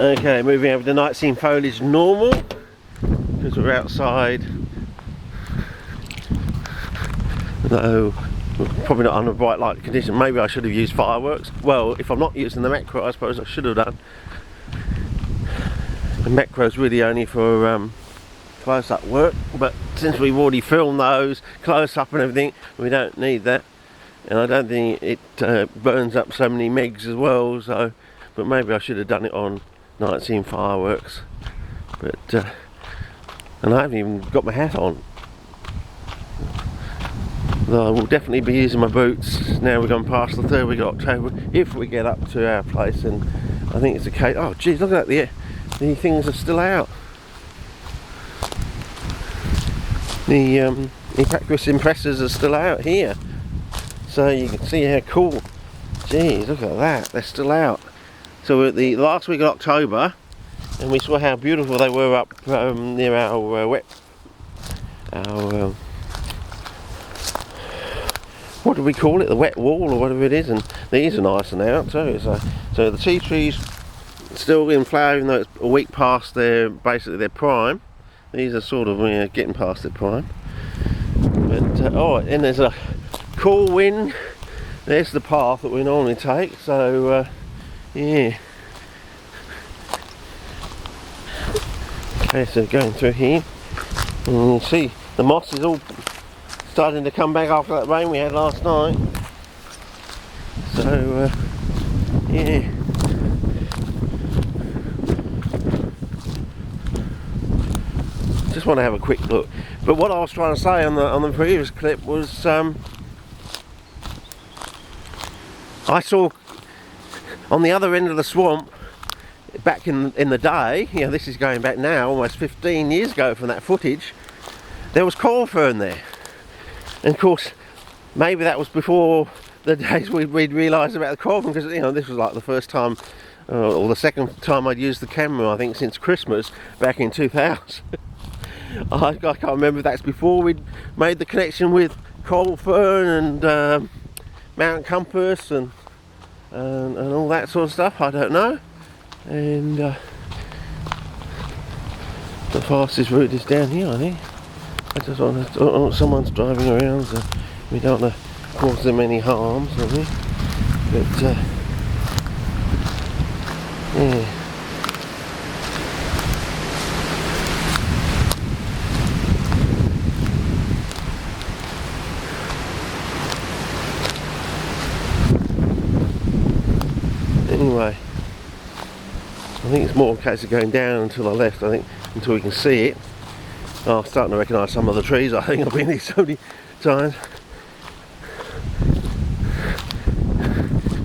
Okay, moving over to night scene foliage normal, because we're outside. Though probably not under bright light condition. Maybe I should have used fireworks. Well, if I'm not using the macro, I suppose I should have done. The macro's really only for close-up work, but since we've already filmed those close-up and everything, we don't need that. And I don't think it burns up so many megs as well. So, but maybe I should have done it on night scene fireworks. But and I haven't even got my hat on. Though I will definitely be using my boots now we're going past the 3rd week of October, if we get up to our place. And I think it's a case. Oh geez, look at that, the things are still out. The Epaquis impressors are still out here, so you can see how cool. Geez, look at that, they're still out. So we're at the last week of October, and we saw how beautiful they were up near our what do we call it, the wet wall or whatever it is, and these are nice and out too. So the tea trees still in flower, even though it's a week past basically their prime. These are sort of getting past their prime. But oh, and there's a cool wind. There's the path that we normally take. So yeah. Okay, so going through here, and you see the moss is all starting to come back after that rain we had last night. So yeah. Just want to have a quick look. But what I was trying to say on the previous clip was I saw on the other end of the swamp back in the day, you know, this is going back now almost 15 years ago from that footage, there was coral fern there. And of course maybe that was before the days we'd realised about the coral fern, because you know this was like the first time or the second time I'd used the camera, I think, since Christmas back in 2000. I can't remember if that's before we'd made the connection with coral fern and Mount Compass and all that sort of stuff. I don't know. And the fastest route is down here, I think. I just want to, someone's driving around, so we don't want to cause them any harm, I think. But yeah. Anyway, I think it's more a case of going down and to the left, I think, until we can see it. Oh, I'm starting to recognise some of the trees. I think I've been here so many times.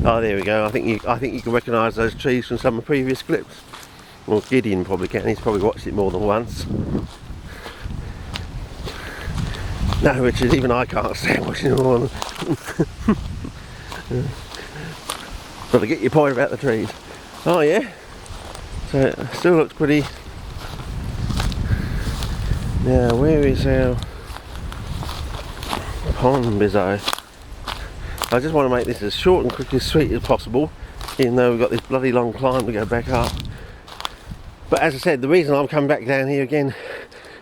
Oh, there we go. I think you can recognise those trees from some of the previous clips. Well, Gideon probably can. He's probably watched it more than once. No, Richard, even I can't stand watching it all. Got to get your point about the trees. Oh yeah. So it still looks pretty. Now, where is our pond bizzo? I just want to make this as short and quick as sweet as possible, even though we've got this bloody long climb to go back up. But as I said, the reason I'm coming back down here again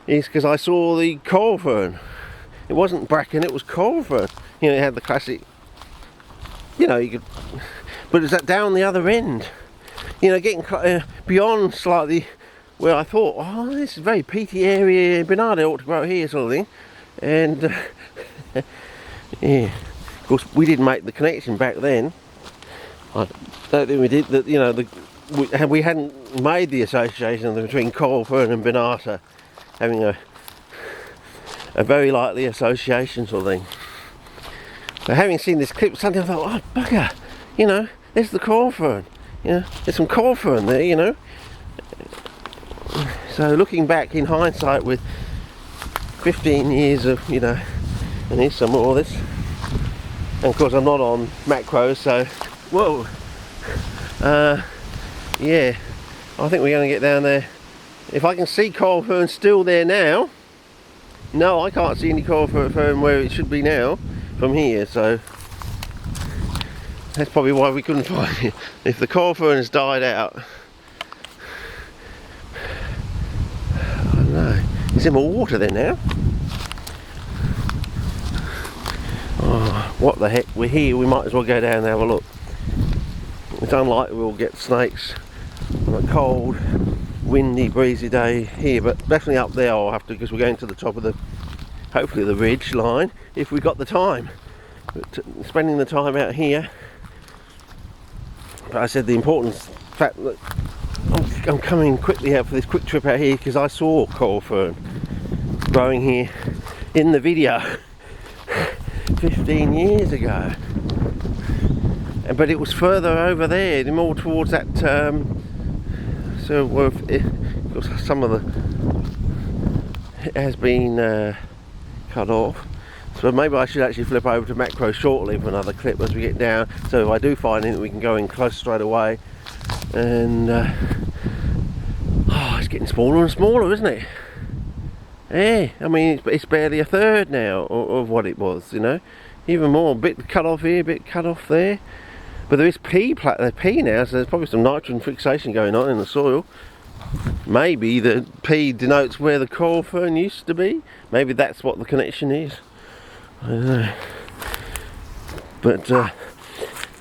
is because I saw the coral fern. It wasn't bracken, it was coral fern. You know, it had the classic, you know, you could, but it's that down the other end. You know, getting beyond slightly where I thought, oh, this is a very peaty area, Bernardo ought to grow here, sort of thing. And yeah, of course we didn't make the connection back then. I don't think we did. That, you know, we hadn't made the association between coral fern and Bernardo, having a very likely association sort of thing. But having seen this clip, suddenly I thought, oh bugger, you know, there's the coral fern. You know, there's some coral fern there, you know. So looking back in hindsight with 15 years of, you know, and here's some more of this. And of course I'm not on macro, so, whoa. Yeah, I think we're going to get down there. If I can see coral fern still there now. No, I can't see any coral fern where it should be now from here, so that's probably why we couldn't find it. If the coral fern has died out, know. Is there more water there now? Oh, what the heck, we're here, we might as well go down and have a look. It's unlikely we'll get snakes on a cold, windy, breezy day here, but definitely up there I'll have to, because we're going to the top of the, hopefully the ridge line, if we got the time. But spending the time out here, but I said the important fact that I'm coming quickly out for this quick trip out here because I saw coral fern growing here in the video 15 years ago, but it was further over there, more towards that so some of the, it has been cut off, so maybe I should actually flip over to macro shortly for another clip as we get down, so if I do find it we can go in close straight away. And oh, it's getting smaller and smaller, isn't it? Yeah, I mean it's barely a third now of what it was, you know. Even more, a bit cut off here, a bit cut off there. But there is pea now, so there's probably some nitrogen fixation going on in the soil. Maybe the P denotes where the coral fern used to be. Maybe that's what the connection is. I don't know. But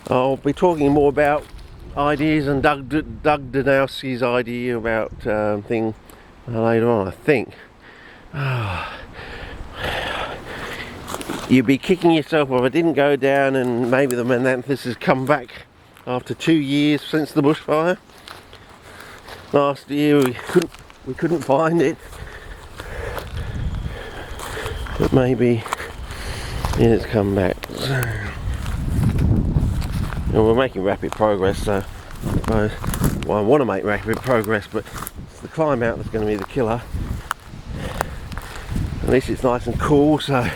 I'll be talking more about ideas and Doug Danowski's idea about thing later on, I think. You'd be kicking yourself if I didn't go down and maybe the Mananthus has come back after 2 years since the bushfire. Last year we couldn't find it, but maybe it's come back. And we're making rapid progress, so I suppose, well, I want to make rapid progress, but it's the climb out that's going to be the killer. At least it's nice and cool, so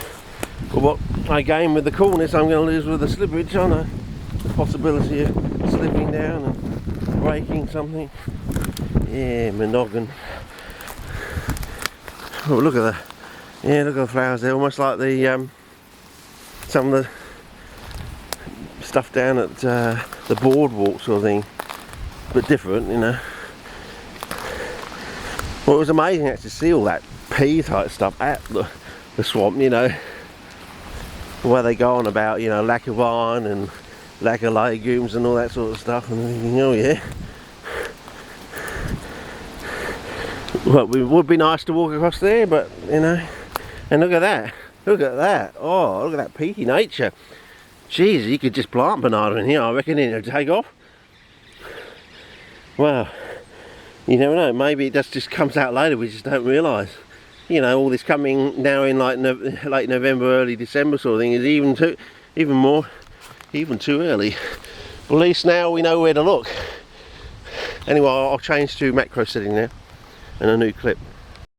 but what I gain with the coolness I'm going to lose with the slippage, I know. The possibility of slipping down and breaking something. Yeah, Monoghan. Oh, look at the, yeah, look at the flowers there, almost like the some of the stuff down at the boardwalk sort of thing, but different, you know. Well, it was amazing actually to see all that pea type stuff at the swamp, you know, where they go on about, you know, lack of iron and lack of legumes and all that sort of stuff, and thinking, oh yeah. Well, it would be nice to walk across there, but you know, and look at that, oh, look at that peaty nature. Jeez, you could just plant banana in here, I reckon it'll take off. Well, you never know, maybe it just comes out later, we just don't realise. You know, all this coming now in like late November, early December sort of thing is even too early. At least now we know where to look. Anyway, I'll change to macro setting now and a new clip.